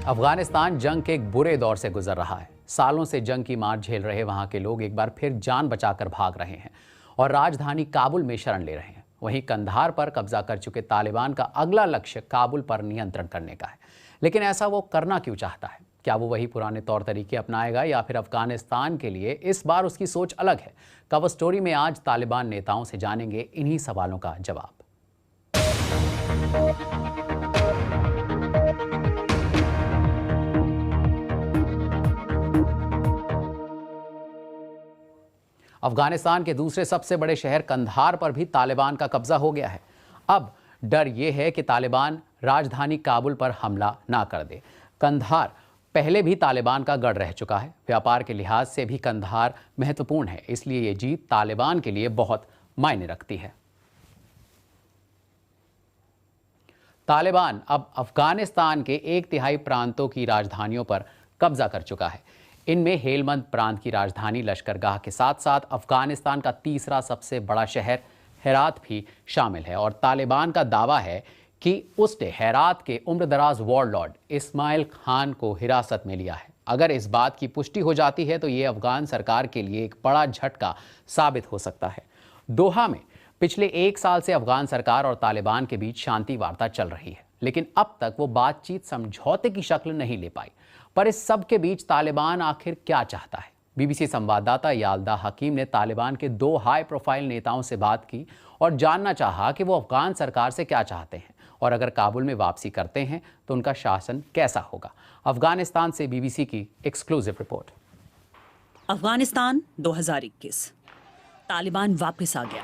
अफगानिस्तान जंग के एक बुरे दौर से गुजर रहा है। सालों से जंग की मार झेल रहे वहां के लोग एक बार फिर जान बचाकर भाग रहे हैं और राजधानी काबुल में शरण ले रहे हैं। वहीं कंधार पर कब्जा कर चुके तालिबान का अगला लक्ष्य काबुल पर नियंत्रण करने का है। लेकिन ऐसा वो करना क्यों चाहता है? क्या वो वही पुराने तौर तरीके अपनाएगा या फिर अफगानिस्तान के लिए इस बार उसकी सोच अलग है? कवर स्टोरी में आज तालिबान नेताओं से जानेंगे इन्हीं सवालों का जवाब। अफगानिस्तान के दूसरे सबसे बड़े शहर कंधार पर भी तालिबान का कब्जा हो गया है। अब डर यह है कि तालिबान राजधानी काबुल पर हमला ना कर दे। कंधार पहले भी तालिबान का गढ़ रह चुका है। व्यापार के लिहाज से भी कंधार महत्वपूर्ण है, इसलिए ये जीत तालिबान के लिए बहुत मायने रखती है। तालिबान अब अफगानिस्तान के 1/3 प्रांतों की राजधानियों पर कब्जा कर चुका है। इनमें हेलमंद प्रांत की राजधानी लश्करगाह के साथ साथ अफगानिस्तान का तीसरा सबसे बड़ा शहर हेरात भी शामिल है। और तालिबान का दावा है कि उसने हेरात के उम्रदराज वॉरलॉर्ड इस्माइल खान को हिरासत में लिया है। अगर इस बात की पुष्टि हो जाती है तो ये अफगान सरकार के लिए एक बड़ा झटका साबित हो सकता है। दोहा में पिछले 1 साल से अफगान सरकार और तालिबान के बीच शांति वार्ता चल रही है, लेकिन अब तक वो बातचीत समझौते की शक्ल नहीं ले पाई। पर इस सब के बीच तालिबान आखिर क्या चाहता है? बीबीसी संवाददाता याल्दा हकीम ने तालिबान के 2 हाई प्रोफाइल नेताओं से बात की और जानना चाहा कि वो अफगान सरकार से क्या चाहते हैं और अगर काबुल में वापसी करते हैं तो उनका शासन कैसा होगा। अफगानिस्तान से बीबीसी की एक्सक्लूसिव रिपोर्ट। अफगानिस्तान 2021। तालिबान वापस आ गया।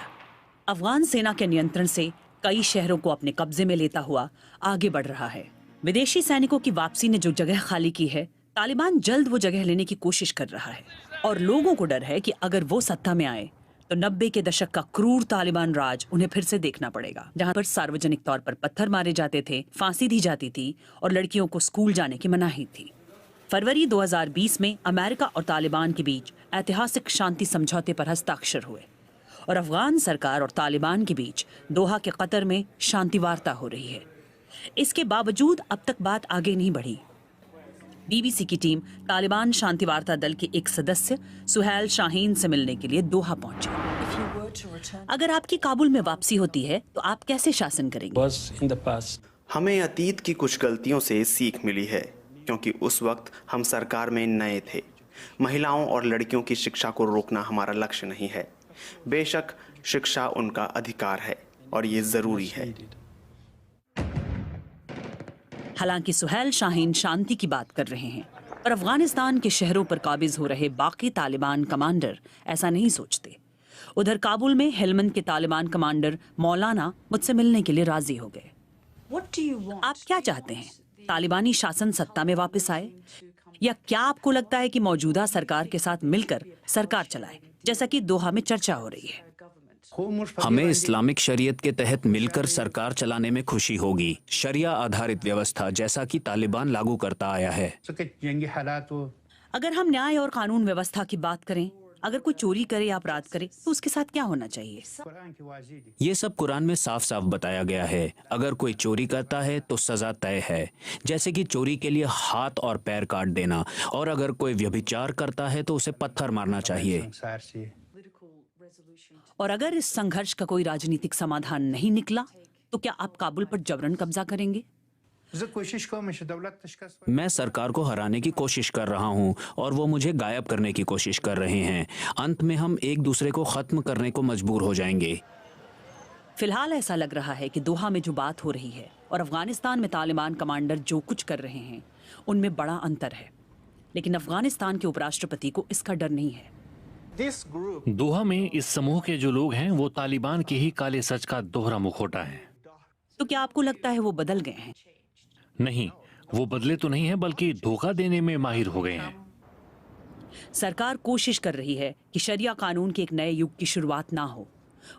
अफगान सेना के नियंत्रण से कई शहरों को अपने कब्जे में लेता हुआ आगे बढ़ रहा है। विदेशी सैनिकों की वापसी ने जो जगह खाली की है, तालिबान जल्द वो जगह लेने की कोशिश कर रहा है। और लोगों को डर है कि अगर वो सत्ता में आए तो 90 के दशक का क्रूर तालिबान राज उन्हें फिर से देखना पड़ेगा, जहां पर सार्वजनिक तौर पर पत्थर मारे जाते थे, फांसी दी जाती थी और लड़कियों को स्कूल जाने की मनाही थी। फरवरी 2020 में अमेरिका और तालिबान के बीच ऐतिहासिक शांति समझौते पर हस्ताक्षर हुए और अफगान सरकार और तालिबान के बीच दोहा के कतर में शांति वार्ता हो रही है। इसके बावजूद अब तक बात आगे नहीं बढ़ी। बीबीसी की टीम तालिबान शांति वार्ता दल के एक सदस्य सुहैल शाहीन से मिलने के लिए दोहा पहुंचे। अगर आपकी काबुल में वापसी होती है तो आप कैसे शासन करेंगे? हमें अतीत की कुछ गलतियों से सीख मिली है, क्योंकि उस वक्त हम सरकार में नए थे। महिलाओं और लड़कियों की शिक्षा को रोकना हमारा लक्ष्य नहीं है। बेशक शिक्षा उनका अधिकार है और ये जरूरी है। हालांकि सुहैल शाहीन शांति की बात कर रहे हैं, पर अफगानिस्तान के शहरों पर काबिज हो रहे बाकी तालिबान कमांडर ऐसा नहीं सोचते। उधर काबुल में हेलमंद के तालिबान कमांडर मौलाना मुझसे मिलने के लिए राजी हो गए। आप क्या चाहते हैं? तालिबानी शासन सत्ता में वापस आए या क्या आपको लगता है कि मौजूदा सरकार के साथ मिलकर सरकार चलाए, जैसा कि दोहा में चर्चा हो रही है? हमें इस्लामिक शरीयत के तहत मिलकर सरकार चलाने में खुशी होगी। शरिया आधारित व्यवस्था जैसा कि तालिबान लागू करता आया है। अगर हम न्याय और कानून व्यवस्था की बात करें, अगर कोई चोरी करे या अपराध करे तो उसके साथ क्या होना चाहिए? ये सब कुरान में साफ साफ बताया गया है। अगर कोई चोरी करता है तो सजा तय है, जैसे कि चोरी के लिए हाथ और पैर काट देना, और अगर कोई व्यभिचार करता है तो उसे पत्थर मारना चाहिए। और अगर इस संघर्ष का कोई राजनीतिक समाधान नहीं निकला तो क्या आप काबुल पर जबरन कब्जा करेंगे? मैं सरकार को हराने की कोशिश कर रहा हूं और वो मुझे गायब करने की कोशिश कर रहे हैं। अंत में हम एक दूसरे को खत्म करने को मजबूर हो जाएंगे। फिलहाल ऐसा लग रहा है कि दोहा में जो बात हो रही है और अफगानिस्तान में तालिबान कमांडर जो कुछ कर रहे हैं उनमें बड़ा अंतर है। लेकिन अफगानिस्तान के उपराष्ट्रपति को इसका डर नहीं है। दोहा में इस समूह के जो लोग हैं वो तालिबान के ही काले सच का दोहरा मुखौटा है। तो क्या आपको लगता है वो बदल गए हैं? नहीं, वो बदले तो नहीं है, बल्कि धोखा देने में माहिर हो गए हैं। सरकार कोशिश कर रही है कि शरिया कानून के एक नए युग की शुरुआत ना हो।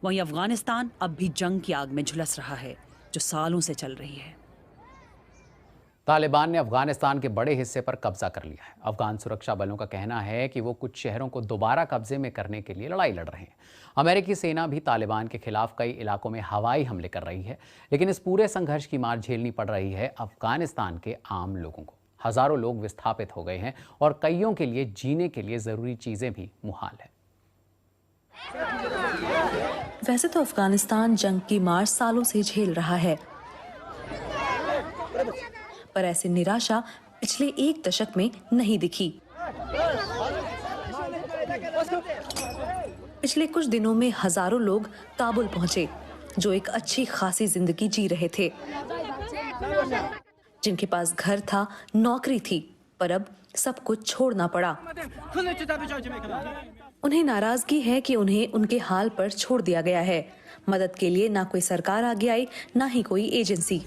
वहीं अफगानिस्तान अब भी जंग की आग में झुलस रहा है जो सालों से चल रही है। तालिबान ने अफगानिस्तान के बड़े हिस्से पर कब्जा कर लिया है। अफगान सुरक्षा बलों का कहना है कि वो कुछ शहरों को दोबारा कब्जे में करने के लिए लड़ाई लड़ रहे हैं। अमेरिकी सेना भी तालिबान के खिलाफ कई इलाकों में हवाई हमले कर रही है, लेकिन इस पूरे संघर्ष की मार झेलनी पड़ रही है अफगानिस्तान के आम लोगों को। हजारों लोग विस्थापित हो गए हैं और कईयों के लिए जीने के लिए जरूरी चीजें भी मुहाल है। वैसे तो अफगानिस्तान जंग की मार सालों से झेल रहा है, पर ऐसी निराशा पिछले एक दशक में नहीं दिखी। पिछले कुछ दिनों में हजारों लोग काबुल पहुंचे, जो एक अच्छी खासी जिंदगी जी रहे थे, जिनके पास घर था, नौकरी थी, पर अब सब कुछ छोड़ना पड़ा। उन्हें नाराजगी है कि उन्हें उनके हाल पर छोड़ दिया गया है। मदद के लिए ना कोई सरकार आगे आई, ना ही कोई एजेंसी।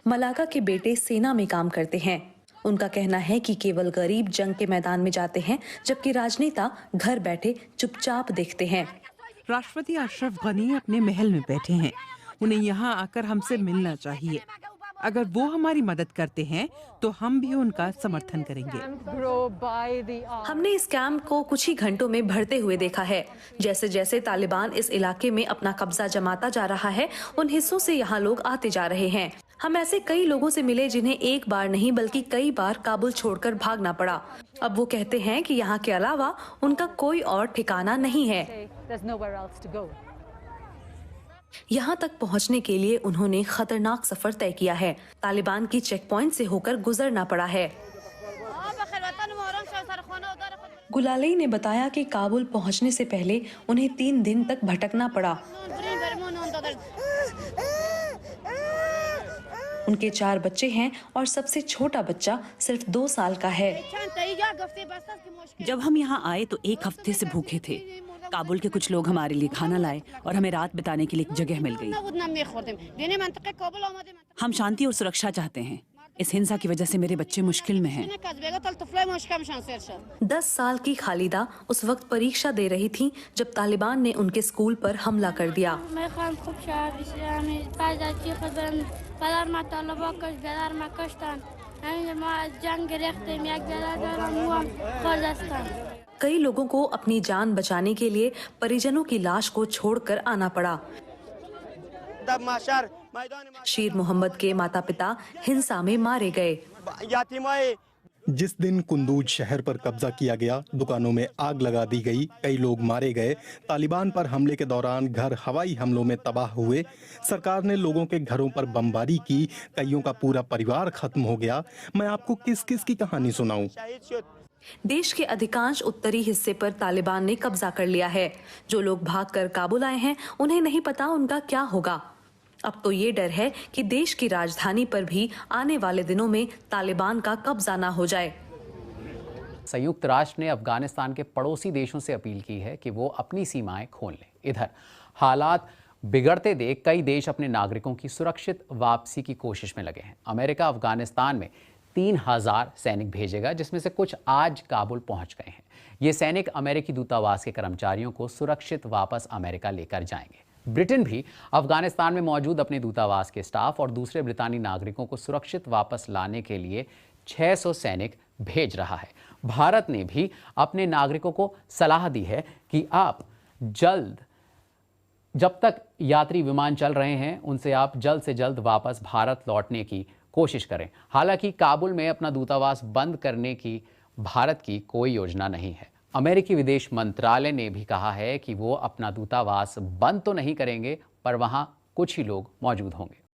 मलाका के बेटे सेना में काम करते हैं। उनका कहना है कि केवल गरीब जंग के मैदान में जाते हैं, जबकि राजनेता घर बैठे चुपचाप देखते हैं। राष्ट्रपति अशरफ गनी अपने महल में बैठे हैं। उन्हें यहाँ आकर हमसे मिलना चाहिए। अगर वो हमारी मदद करते हैं तो हम भी उनका समर्थन करेंगे। हमने इस कैंप को कुछ ही घंटों में भरते हुए देखा है। जैसे जैसे तालिबान इस इलाके में अपना कब्जा जमाता जा रहा है, उन हिस्सों से यहाँ लोग आते जा रहे हैं। हम ऐसे कई लोगों से मिले जिन्हें एक बार नहीं बल्कि कई बार काबुल छोड़कर भागना पड़ा। अब वो कहते हैं कि यहाँ के अलावा उनका कोई और ठिकाना नहीं है। यहाँ तक पहुँचने के लिए उन्होंने खतरनाक सफर तय किया है। तालिबान की चेक पॉइंट से होकर गुजरना पड़ा है। गुलालई ने बताया कि काबुल पहुँचने से पहले उन्हें 3 दिन तक भटकना पड़ा। उनके 4 बच्चे हैं और सबसे छोटा बच्चा सिर्फ 2 साल का है। जब हम यहाँ आए तो एक हफ्ते से भूखे थे। काबुल के कुछ लोग हमारे लिए खाना लाए और हमें रात बिताने के लिए एक जगह मिल गई। हम शांति और सुरक्षा चाहते हैं। इस हिंसा की वजह से मेरे बच्चे मुश्किल में हैं। 10 साल की खालिदा उस वक्त परीक्षा दे रही थी जब तालिबान ने उनके स्कूल पर हमला कर दिया। कई लोगों को अपनी जान बचाने के लिए परिजनों की लाश को छोड़कर आना पड़ा। शीर मोहम्मद के माता पिता हिंसा में मारे गए। जिस दिन कुंदूज शहर पर कब्जा किया गया, दुकानों में आग लगा दी गई, कई लोग मारे गए। तालिबान पर हमले के दौरान घर हवाई हमलों में तबाह हुए। सरकार ने लोगों के घरों पर बमबारी की, कईयों का पूरा परिवार खत्म हो गया। मैं आपको किस किस की कहानी सुनाऊं? देश के अधिकांश उत्तरी हिस्से पर तालिबान ने कब्जा कर लिया है। जो लोग भागकर काबुल आए हैं, उन्हें नहीं पता उनका क्या होगा। अब तो ये डर है कि देश की राजधानी पर भी आने वाले दिनों में तालिबान का कब्जा ना हो जाए। संयुक्त राष्ट्र ने अफगानिस्तान के पड़ोसी देशों से अपील की है कि वो अपनी सीमाएं खोल लें। इधर हालात बिगड़ते देख कई देश अपने नागरिकों की सुरक्षित वापसी की कोशिश में लगे हैं। अमेरिका अफगानिस्तान में 3000 सैनिक भेजेगा, जिसमें से कुछ आज काबुल पहुंच गए हैं। ये सैनिक अमेरिकी दूतावास के कर्मचारियों को सुरक्षित वापस अमेरिका लेकर जाएंगे। ब्रिटेन भी अफगानिस्तान में मौजूद अपने दूतावास के स्टाफ और दूसरे ब्रितानी नागरिकों को सुरक्षित वापस लाने के लिए 600 सैनिक भेज रहा है। भारत ने भी अपने नागरिकों को सलाह दी है कि आप जब तक यात्री विमान चल रहे हैं, उनसे आप जल्द से जल्द वापस भारत लौटने की कोशिश करें। हालांकि काबुल में अपना दूतावास बंद करने की भारत की कोई योजना नहीं है। अमेरिकी विदेश मंत्रालय ने भी कहा है कि वो अपना दूतावास बंद तो नहीं करेंगे, पर वहां कुछ ही लोग मौजूद होंगे।